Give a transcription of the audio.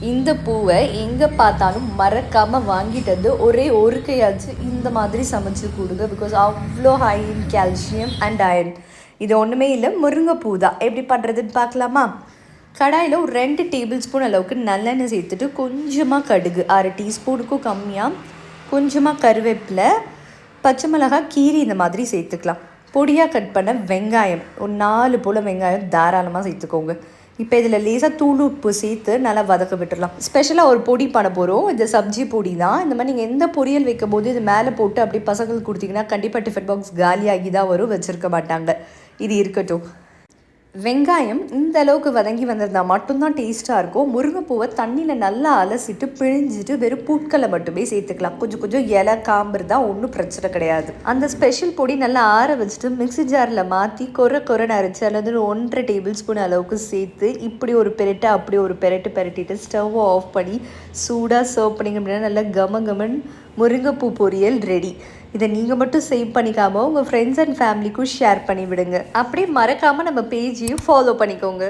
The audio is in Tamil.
இந்த பூவை எங்கே பார்த்தாலும் மறக்காமல் வாங்கிட்டு வந்து ஒரே ஒரு கையாச்சு இந்த மாதிரி சமைச்சு கொடுங்க. பிகாஸ் அவ்வளோ high in calcium and iron. இது ஒன்றுமே இல்லை, முருங்கைப்பூ தான். எப்படி பண்ணுறதுன்னு பார்க்கலாமா? கடாயில் ஒரு 2 டேபிள் ஸ்பூன் அளவுக்கு நல்லெண்ணெய் சேர்த்துட்டு கொஞ்சமாக கடுகு, 1/2 டீஸ்பூனுக்கும் கம்மியாக, கொஞ்சமாக கருவேப்பிலை, பச்சை மிளகாய் கீரி இந்த மாதிரி சேர்த்துக்கலாம். பொடியாக கட் பண்ண வெங்காயம், ஒரு 4 போல் வெங்காயம் தாராளமாக சேர்த்துக்கோங்க. இப்போ இதில் லேசாக தூள் உப்பு சேர்த்து நல்லா வதக்க விட்டுடலாம். ஸ்பெஷலாக ஒரு பொடி பண்ண போகிறோம். இது சப்ஜி பொடி தான். இந்த மாதிரி நீங்கள் எந்த பொரியல் வைக்கும் போது இது மேலே போட்டு அப்படி பசங்களுக்கு கொடுத்தீங்கன்னா கண்டிப்பாக டிஃபன் பாக்ஸ் காலியாகி தான் வரும், வச்சுருக்க மாட்டாங்க. இது இருக்கட்டும். வெங்காயம் இந்த அளவுக்கு வதங்கி வந்திருந்தால் மட்டும்தான் டேஸ்ட்டாக இருக்கும். முருங்கைப்பூவை தண்ணியில் நல்லா அலசிட்டு பிழிஞ்சிட்டு வெறும் பூட்களை மட்டுமே சேர்த்துக்கலாம். கொஞ்சம் கொஞ்சம் இலை காம்பு தான், ஒன்றும் பிரச்சனை கிடையாது. அந்த ஸ்பெஷல் பொடி நல்லா ஆற வச்சுட்டு மிக்ஸி ஜாரில் மாற்றி கொரன்னு அரைச்சி அல்லது 1.5 டேபிள் ஸ்பூன் அளவுக்கு சேர்த்து இப்படி ஒரு பெரட்டு அப்படி ஒரு பெரட்டிட்டு ஸ்டவ்வை ஆஃப் பண்ணி சூடாக சர்வ் பண்ணிங்க அப்படின்னா நல்லா கமன் முருங்கைப்பூ பொரியல் ரெடி. இதை நீங்கள் மட்டும் சேவ் பண்ணிக்காமல் உங்கள் ஃப்ரெண்ட்ஸ் அண்ட் ஃபேமிலிக்கும் ஷேர் பண்ணி விடுங்க. அப்படியே மறக்காமல் நம்ம பேஜையும் ஃபாலோ பண்ணிக்கோங்க.